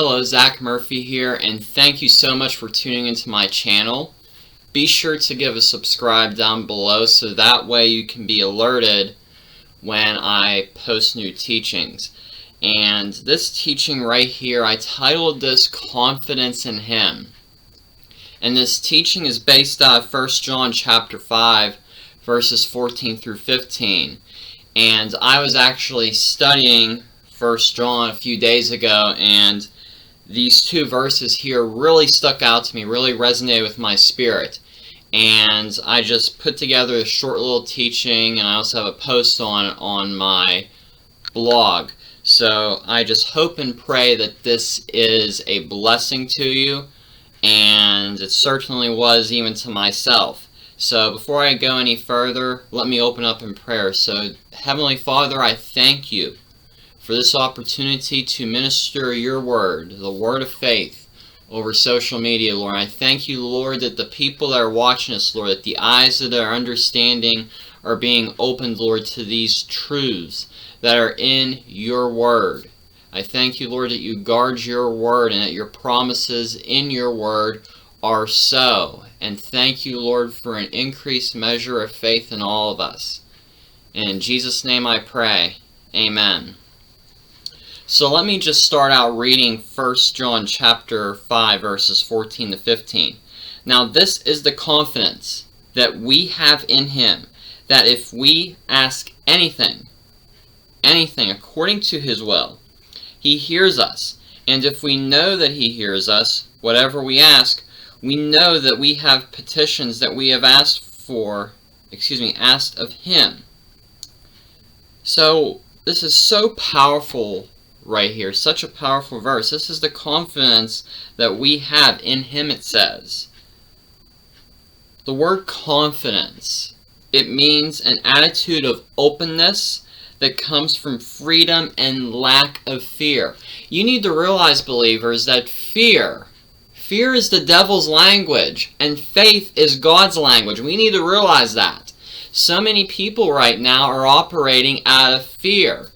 Hello, Zach Murphy here, and thank you so much for tuning into my channel. Be sure to give a subscribe down below so that way you can be alerted when I post new teachings. And this teaching right here, I titled this Confidence in Him. And this teaching is based on 1 John chapter 5, verses 14 through 15. And I was actually studying 1 John a few days ago, and these two verses here really stuck out to me, really resonated with my spirit. And I just put together a short little teaching, and I also have a post on my blog. So I just hope and pray that this is a blessing to you, and it certainly was even to myself. So before I go any further, let me open up in prayer. So Heavenly Father, I thank you for this opportunity to minister your word, the word of faith, over social media, Lord. I thank you, Lord, that the people that are watching us, Lord, that the eyes of their understanding are being opened, Lord, to these truths that are in your word. I thank you, Lord, that you guard your word and that your promises in your word are so. And thank you, Lord, for an increased measure of faith in all of us. And in Jesus' name I pray. Amen. So let me just start out reading 1 John chapter 5, verses 14 to 15. Now this is the confidence that we have in Him, that if we ask anything according to His will, He hears us. And if we know that He hears us, whatever we ask, we know that we have petitions that we have asked of Him. So this is so powerful right here, such a powerful verse. This is the confidence that we have in Him, it says. The word confidence, it means an attitude of openness that comes from freedom and lack of fear. You need to realize, believers, that fear is the devil's language, and faith is God's language. We need to realize that. So many people right now are operating out of fear.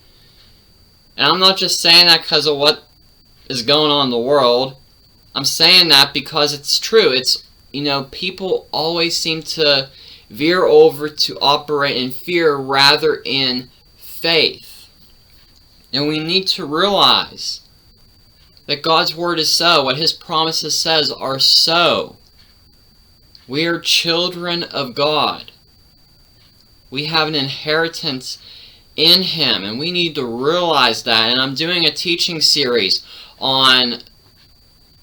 And I'm not just saying that because of what is going on in the world. I'm saying that because it's true. It's, people always seem to veer over to operate in fear rather in faith. And we need to realize that God's word is so. What His promises says are so. We are children of God. We have an inheritance in Him, and we need to realize that. And I'm doing a teaching series on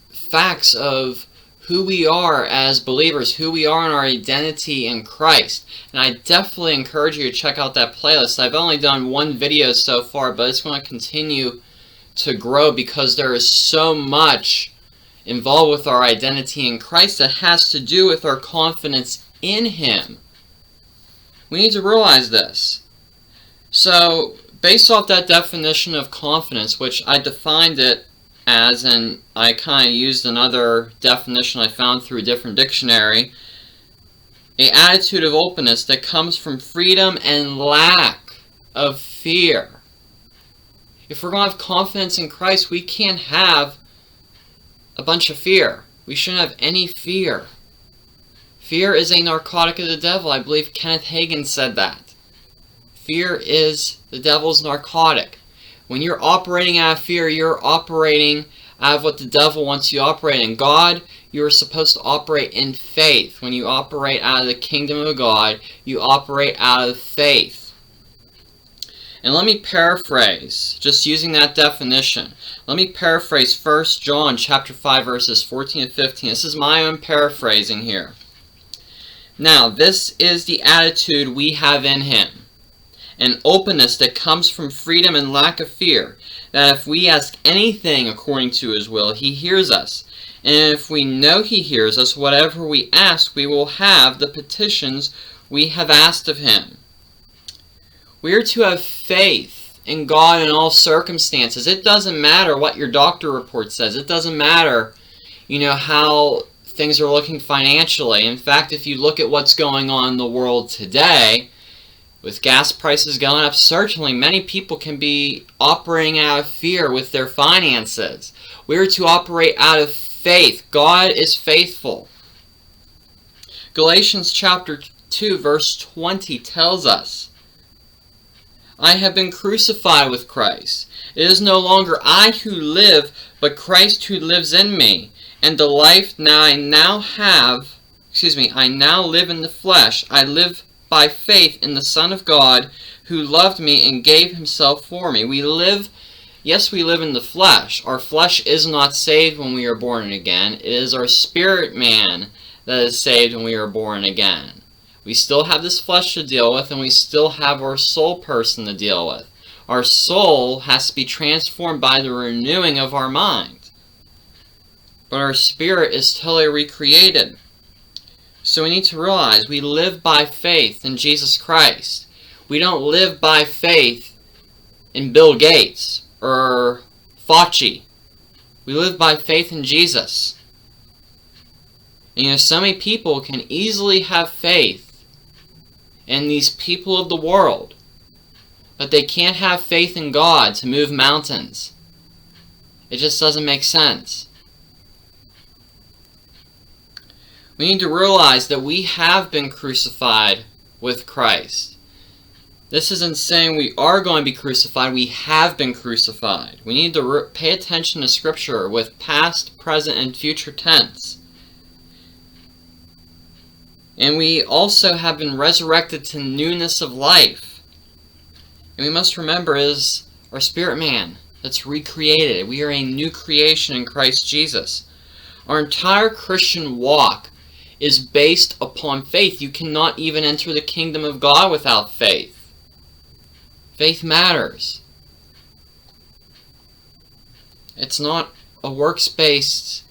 facts of who we are as believers, who we are in our identity in Christ. And I definitely encourage you to check out that playlist. I've only done one video so far, but it's going to continue to grow because there is so much involved with our identity in Christ that has to do with our confidence in Him. We need to realize this. So, based off that definition of confidence, which I defined it as, and I kind of used another definition I found through a different dictionary, an attitude of openness that comes from freedom and lack of fear. If we're going to have confidence in Christ, we can't have a bunch of fear. We shouldn't have any fear. Fear is a narcotic of the devil. I believe Kenneth Hagin said that. Fear is the devil's narcotic. When you're operating out of fear, you're operating out of what the devil wants you to operate in. God, you're supposed to operate in faith. When you operate out of the kingdom of God, you operate out of faith. And let me paraphrase, just using that definition. Let me paraphrase 1 John chapter 5, verses 14 and 15. This is my own paraphrasing here. Now, this is the attitude we have in Him. An openness that comes from freedom and lack of fear, that if we ask anything according to His will, He hears us. And if we know He hears us, whatever we ask, we will have the petitions we have asked of Him. We are to have faith in God in all circumstances. It doesn't matter what your doctor report says. It doesn't matter, how things are looking financially. In fact, if you look at what's going on in the world today, with gas prices going up, certainly many people can be operating out of fear with their finances. We are to operate out of faith. God is faithful. Galatians chapter 2 verse 20 tells us, I have been crucified with Christ. It is no longer I who live, but Christ who lives in me. And the life I now live in the flesh. I live by faith in the Son of God, who loved me and gave himself for me. We live in the flesh. Our flesh is not saved when we are born again. It is our spirit man that is saved when we are born again. We still have this flesh to deal with, and we still have our soul person to deal with. Our soul has to be transformed by the renewing of our mind. But our spirit is totally recreated. So we need to realize we live by faith in Jesus Christ. We don't live by faith in Bill Gates or Fauci. We live by faith in Jesus. And so many people can easily have faith in these people of the world, but they can't have faith in God to move mountains. It just doesn't make sense. We need to realize that we have been crucified with Christ. This isn't saying we are going to be crucified. We have been crucified. We need to pay attention to Scripture with past, present, and future tense. And we also have been resurrected to newness of life. And we must remember is our spirit man that's recreated. We are a new creation in Christ Jesus. Our entire Christian walk is based upon faith. You cannot even enter the kingdom of God without faith. Faith matters. It's not a works-based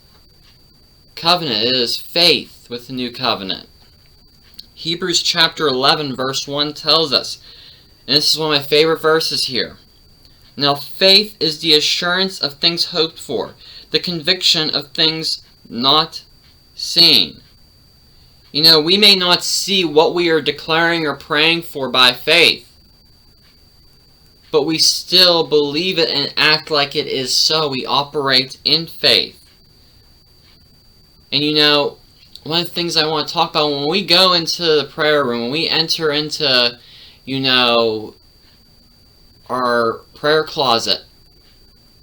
covenant. It is faith with the new covenant. Hebrews chapter 11 verse 1 tells us, and this is one of my favorite verses here. Now faith is the assurance of things hoped for, the conviction of things not seen. You know, we may not see what we are declaring or praying for by faith, but we still believe it and act like it is so. We operate in faith. And you know, one of the things I want to talk about when we go into the prayer room, when we enter into, you know, our prayer closet,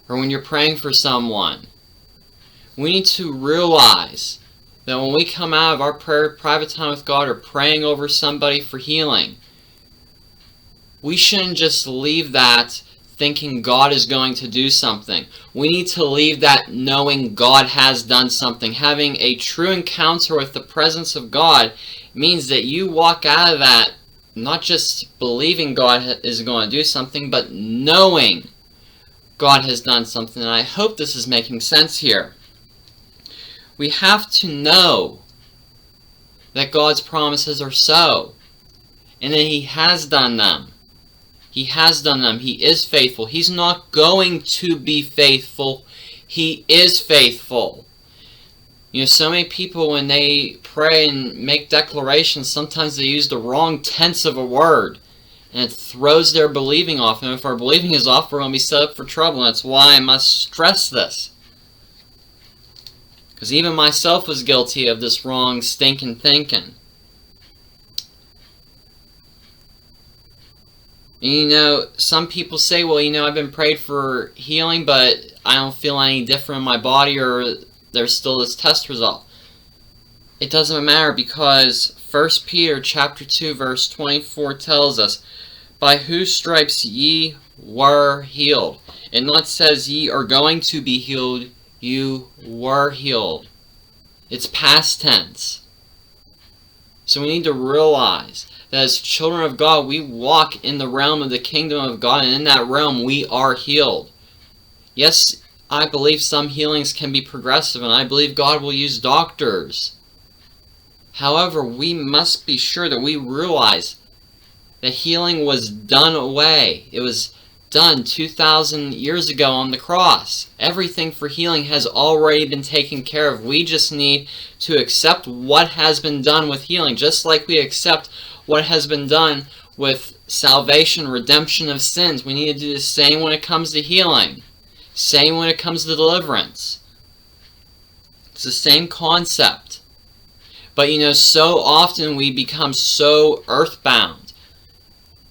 or when you're praying for someone, we need to realize that when we come out of our private time with God or praying over somebody for healing, we shouldn't just leave that thinking God is going to do something. We need to leave that knowing God has done something. Having a true encounter with the presence of God means that you walk out of that not just believing God is going to do something, but knowing God has done something. And I hope this is making sense here. We have to know that God's promises are so, and that He has done them. He has done them. He is faithful. He's not going to be faithful. He is faithful. You know, so many people, when they pray and make declarations, sometimes they use the wrong tense of a word, and it throws their believing off. And if our believing is off, we're going to be set up for trouble. And that's why I must stress this. Because even myself was guilty of this wrong stinking thinking. And you know, some people say, well, you know, I've been prayed for healing, but I don't feel any different in my body, or there's still this test result. It doesn't matter, because 1 Peter chapter 2 verse 24 tells us, by whose stripes ye were healed. It not says ye are going to be healed, you were healed. It's past tense. So we need to realize that as children of God, we walk in the realm of the kingdom of God, and in that realm we are healed. Yes, I believe some healings can be progressive, and I believe God will use doctors. However, we must be sure that we realize that healing was done away. It was done 2,000 years ago on the cross. Everything for healing has already been taken care of. We just need to accept what has been done with healing, just like we accept what has been done with salvation, redemption of sins. We need to do the same when it comes to healing. Same when it comes to deliverance. It's the same concept. But so often we become so earthbound.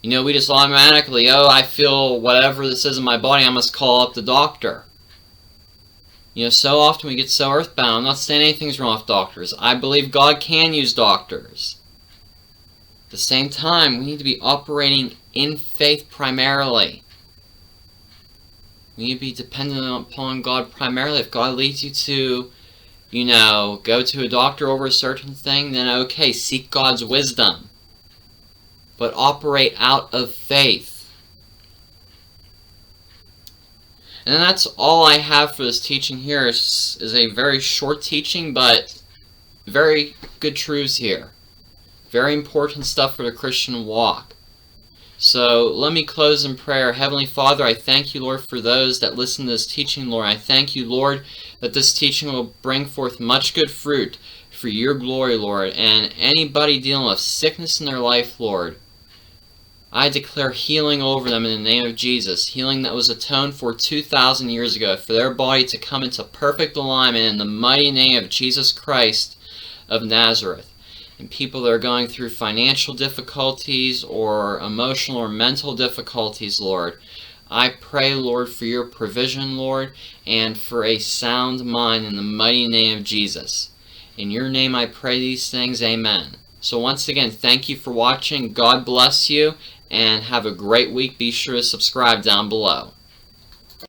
We just automatically, I feel whatever this is in my body, I must call up the doctor. So often we get so earthbound. I'm not saying anything's wrong with doctors. I believe God can use doctors. At the same time, we need to be operating in faith primarily. We need to be dependent upon God primarily. If God leads you to, go to a doctor over a certain thing, then okay, seek God's wisdom. But operate out of faith. And that's all I have for this teaching here. Is a very short teaching, but very good truths here. Very important stuff for the Christian walk. So let me close in prayer. Heavenly Father, I thank you, Lord, for those that listen to this teaching, Lord. I thank you, Lord, that this teaching will bring forth much good fruit for your glory, Lord. And anybody dealing with sickness in their life, Lord, I declare healing over them in the name of Jesus. Healing that was atoned for 2,000 years ago, for their body to come into perfect alignment in the mighty name of Jesus Christ of Nazareth. And people that are going through financial difficulties or emotional or mental difficulties, Lord, I pray, Lord, for your provision, Lord, and for a sound mind in the mighty name of Jesus. In your name I pray these things, amen. So once again, thank you for watching. God bless you, and have a great week. Be sure to subscribe down below.